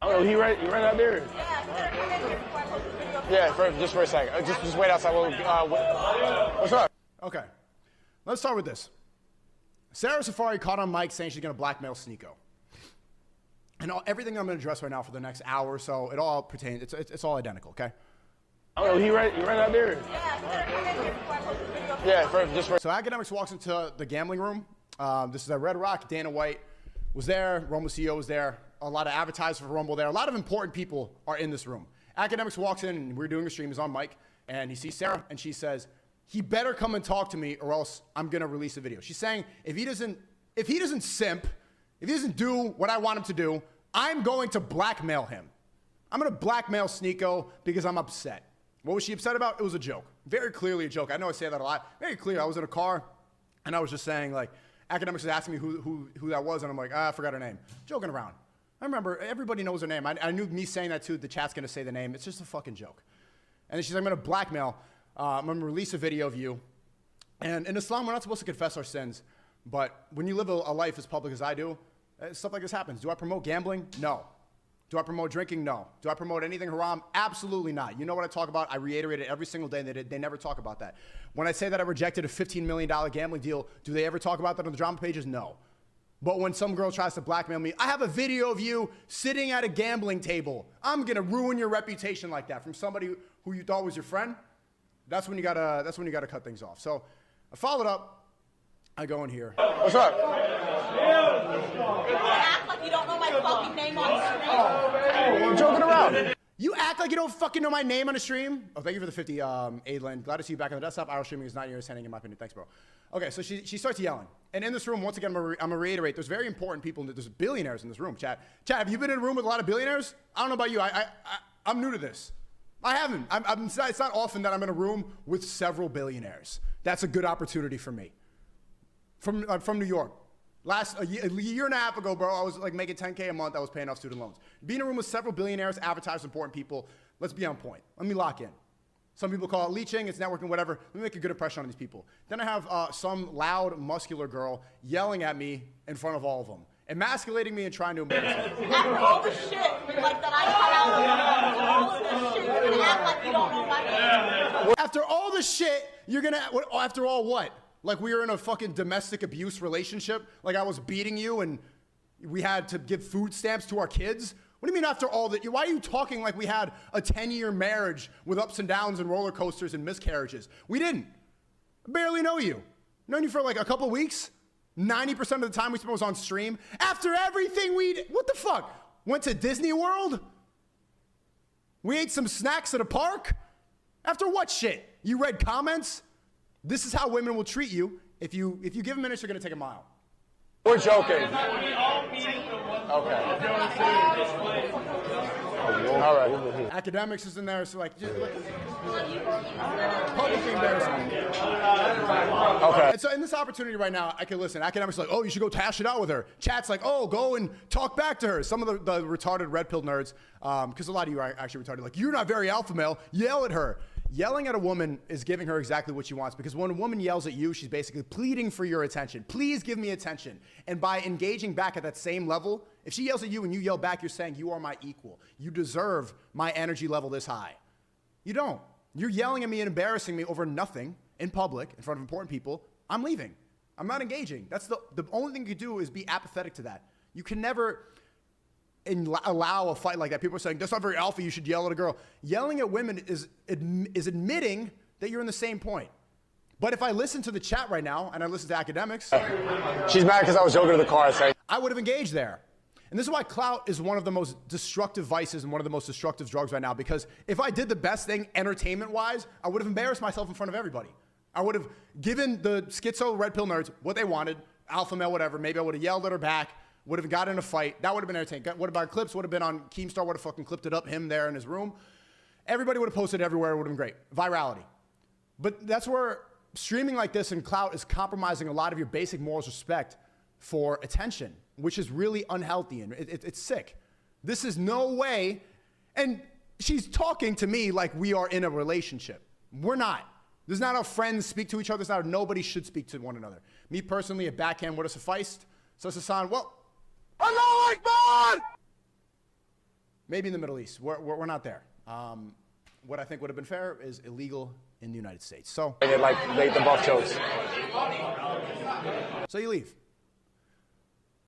Oh, he right out there. Yeah, just for a second. Just wait outside. What's up? Okay, let's start with this. Sara Safari caught on mic saying she's going to blackmail Sneako. And everything I'm going to address right now for the next hour or so, it all pertains, it's all identical, okay? Oh, he right out there. Yeah, just for. So Academics walks into the gambling room. This is at Red Rock. Dana White was there. Rumble CEO was there. A lot of advertisers for Rumble there. A lot of important people are in this room. Academics walks in, and we're doing a stream. He's on mic, and he sees Sara, and she says, he better come and talk to me or else I'm going to release a video. She's saying if he doesn't simp, if he doesn't do what I want him to do, I'm going to blackmail him. I'm going to blackmail Sneako because I'm upset. What was she upset about? It was a joke. Very clearly a joke. I know I say that a lot. Very clear. I was in a car, and I was just saying, like, Academics was asking me who that was, and I'm like, I forgot her name. Joking around. I remember, everybody knows her name. I knew me saying that too, the chat's going to say the name. It's just a fucking joke. And then she's like, I'm going to blackmail. I'm going to release a video of you. And in Islam, we're not supposed to confess our sins. But when you live a life as public as I do, stuff like this happens. Do I promote gambling? No. Do I promote drinking? No. Do I promote anything haram? Absolutely not. You know what I talk about? I reiterate it every single day. They never talk about that. When I say that I rejected a $15 million gambling deal, do they ever talk about that on the drama pages? No. But when some girl tries to blackmail me, I have a video of you sitting at a gambling table. I'm going to ruin your reputation like that from somebody who you thought was your friend. That's when you gotta cut things off. So I followed up. I go in here. What's up? Act like you don't know my fucking name on screen. I'm joking around. You act like you don't fucking know my name on a stream? Oh, thank you for the 50, Adlin. Glad to see you back on the desktop. Our streaming is not yours, handing in my opinion. Thanks, bro. Okay, so she starts yelling. And in this room, once again, I'm going to reiterate, there's very important people. There's billionaires in this room, chat. Chat, have you been in a room with a lot of billionaires? I don't know about you. I'm new to this. I haven't. It's not often that I'm in a room with several billionaires. That's a good opportunity for me. From New York. A year and a half ago, bro, I was like making $10K a month. I was paying off student loans. Being in a room with several billionaires, advertisers, important people, let's be on point. Let me lock in. Some people call it leeching, it's networking, whatever. Let me make a good impression on these people. Then I have some loud, muscular girl yelling at me in front of all of them, emasculating me and trying to embarrass me. After all the shit like that I cut out, all of this shit, you're gonna act like you don't know my name. After all the shit, you're gonna, after all what? Like we were in a fucking domestic abuse relationship? Like I was beating you and we had to give food stamps to our kids? What do you mean after all that? Why are you talking like we had a 10-year marriage with ups and downs and roller coasters and miscarriages? We didn't. I barely know you. Known you for like a couple weeks. 90% of the time we spent was on stream. After everything we did, what the fuck? Went to Disney World? We ate some snacks at a park? After what shit? You read comments? This is how women will treat you. If you give them minutes, you're gonna take a mile. We're joking. Okay. All right. Academics is in there, so like publicly embarrassing. Okay. And so in this opportunity right now, I can listen. Academics are like, oh, you should go hash it out with her. Chat's like, oh, go and talk back to her. Some of the retarded red pill nerds, because a lot of you are actually retarded, like, you're not very alpha male, yell at her. Yelling at a woman is giving her exactly what she wants, because when a woman yells at you, she's basically pleading for your attention. Please give me attention. And by engaging back at that same level, if she yells at you and you yell back, you're saying you are my equal. You deserve my energy level this high. You don't. You're yelling at me and embarrassing me over nothing in public in front of important people. I'm leaving. I'm not engaging. That's the only thing you can do is be apathetic to that. You can never allow a fight like that. People are saying, that's not very alpha, you should yell at a girl. Yelling at women is admitting that you're in the same point. But if I listen to the chat right now, and I listen to Academics... She's mad because I was joking to the car. I would have engaged there. And this is why clout is one of the most destructive vices and one of the most destructive drugs right now, because if I did the best thing entertainment-wise, I would have embarrassed myself in front of everybody. I would have given the schizo red pill nerds what they wanted, alpha male, whatever. Maybe I would have yelled at her back. Would have got in a fight. That would have been entertaining. What about clips? Would have been on Keemstar. Would have fucking clipped it up, him there in his room. Everybody would have posted it everywhere. It would have been great. Virality. But that's where streaming like this and clout is compromising a lot of your basic morals respect for attention, which is really unhealthy and it's sick. This is no way. And she's talking to me like we are in a relationship. We're not. This is not how friends speak to each other. This is not how nobody should speak to one another. Me personally, a backhand would have sufficed. So Sasan, well, Allah Akbar! Maybe in the Middle East. We're not there. What I think would have been fair is illegal in the United States. So, They like the buff chokes. so you leave.